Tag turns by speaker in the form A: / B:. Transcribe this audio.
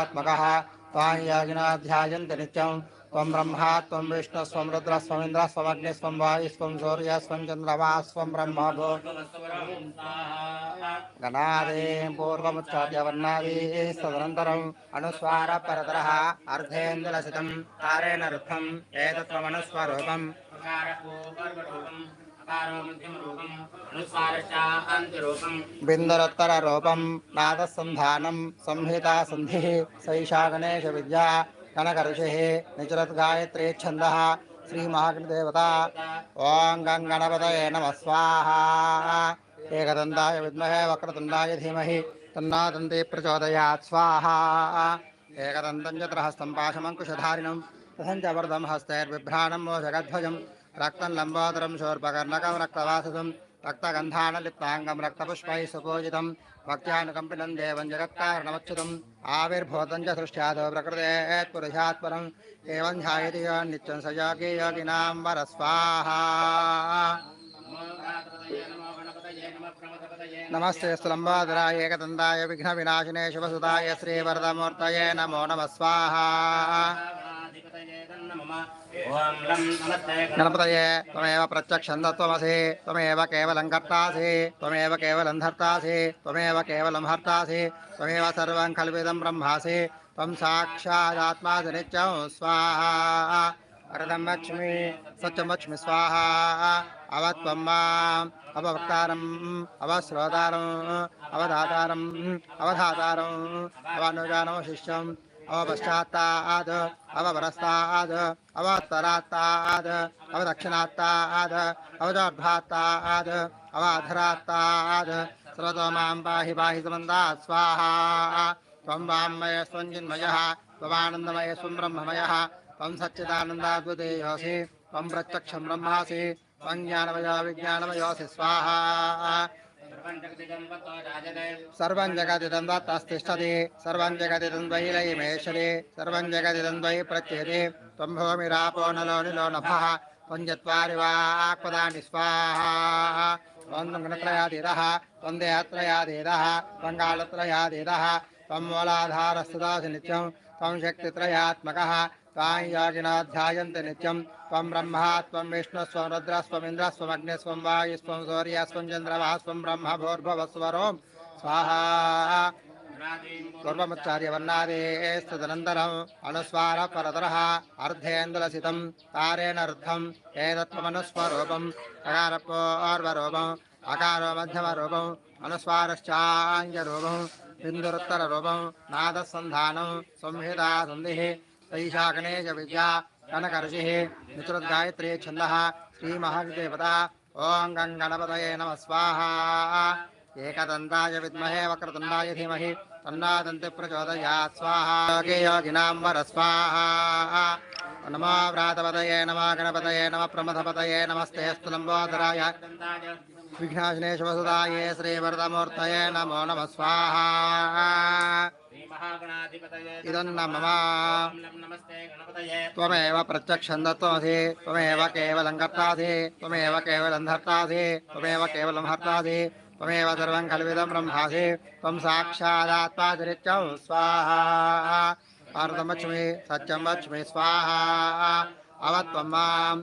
A: आत्मकः त्वां योगिनो ध्यायन्ति नित्यं त्वं ब्रह्मा त्वं विष्णुः स्वं रुद्रः स्वमिन्द्रः स्वमग्निः स्वं वायुः स्वं सूर्यः स्वं चन्द्रमा स्वं ब्रह्म गणादीं पूर्वमुच्चार्य वर्णादीः तदनन्तरम् अनुस्वारपरतरः अर्धेन्दुलसितं तारेण रुद्धम् एतत्त्वमनुस्वरूपम् बिन्दरोत्तररूपम् नादसन्धानम् संहितासन्धिः सैषा गणेशविद्या कनकऋषिः निचरद्गायत्री छन्दः श्रीमहागणदेवता ॐ गङ्गणपतये नमः स्वाहा एकदन्ताय विद्महे वक्रतुण्डाय धीमहि तन्नो दन्ती प्रचोदयात् स्वाहा एकदन्तं च त्रहस्तं पाशमङ्कुशधारिणं तथं च वरदं हस्तैर्बिभ्राणं मोषगध्वजं रक्तं लम्बोदरं शूर्पकर्णकं रक्तवाससं रक्तगन्धानलिप्ताङ्गं रक्तपुष्पैः सुपूजितं भक्त्यानुकम्पितं देवं जगत्कारणमच्युतम् आविर्भूतं च सृष्ट्यादौ प्रकृतेः पुरुषात् परम् एवं ध्यायति यो नित्यं स योगी योगिनां वरस्वाहा नमस्ते स्तुलम्बोदराय एकदन्ताय विघ्नविनाशिने शिवसुताय श्रीवरदमूर्तये नमो नमः स्वाहा गणपतये त्वमेव प्रत्यक्षं तत्त्वमसि त्वमेव केवलं कर्तासि त्वमेव केवलं धर्तासि त्वमेव केवलं हर्तासि त्वमेव सर्वं कल्पितं ब्रह्मासि त्वं साक्षादात्मासि नित्यं स्वाहा वरदं लक्ष्मी सत्यं लक्ष्मी स्वाहा अवत्वं माम् अवक्तारम् अवश्रोतारम् अवधातारम् अवधातारम् अवनुजानमशिष्यम् अवपश्चात्ताद् अवपरस्ताद् अवोत्तरात्ताद् अवदक्षिणात्ताद् अवजोर्ध्वात्ताद् अवाधरात्ताद् सर्वतो मां पाहि पाहि समन्तात् स्वाहा त्वं वाङ्मयः स्वं चिन्मयः त्वमानन्दमयः स्वं ब्रह्ममयः त्वं सच्चिदानन्दाद्वितीयोऽसि त्वं प्रत्यक्षं ब्रह्मासि त्वं ज्ञानमयो विज्ञानमयोऽसि स्वाहा सर्वं जगदिदं तत्तिष्ठति सर्वं जगदिदं त्वयि लयिमेष्यति सर्वं जगदिदं त्वयि प्रत्येति त्वं भूमिरापो नलो निलो नभः त्वं चत्वारि वाक्पदानि स्वाहा त्वं गणत्रयाधीरः त्वं देहत्रयाधीरः त्वं कालत्रयाधीरः त्वं मूलाधारस्तुतासि नित्यं त्वं शक्तित्रयात्मकः त्वां योगिनो ध्यायन्ति नित्यं त्वं ब्रह्मा त्वं विष्णुः स्वं रुद्रः स्वमिन्द्रः स्वमग्निः स्वं वायुः स्वं सूर्यः स्वं चन्द्रमः स्वं ब्रह्म भूर्भुवस्वरो स्वाहा पूर्वमुच्चार्य वर्णादेस्तदनन्तरम् अनुस्वारपरतरः अर्धेन्दुलसितं तारेण रुद्धम् एतत्त्वमनुस्वरूपम् अकारपूर्वरूपम् अकारो मध्यमरूपम् अनुस्वारश्चाङ्गरूपम् बिन्दुरुत्तररूपम् नादसन्धानम् संहितासन्धिः सैषा गणेशविद्या कनकऋषिः निचरद्गायत्री छन्दः श्रीमहागणदेवता ॐ गङ्गणपतये नमः स्वाहा एकदन्ताय विद्महे वक्रतुण्डाय धीमहि तन्नो दन्ती प्रचोदयात् स्वाहा योगी योगिनां वरस्वाहा नमो व्रातपतये नमो गणपतये नमः प्रमथपतये नमस्ते स्तुलम्बोदराय विघ्नाशिने शिवसुताये श्रीवरदमूर्तये नमो नमः स्वाहा इदं मम त्वमेव प्रत्यक्षं दत्तमसि त्वमेव केवलं कर्तासि त्वमेव केवलं धर्तासि त्वमेव केवलं हर्तासि त्वमेव सर्वं कल्पितं ब्रह्मासि त्वं साक्षादात्मासि नित्यं स्वाहा भारतं लक्ष्मी सत्यं लक्ष्मी स्वाहा अवत्वं माम्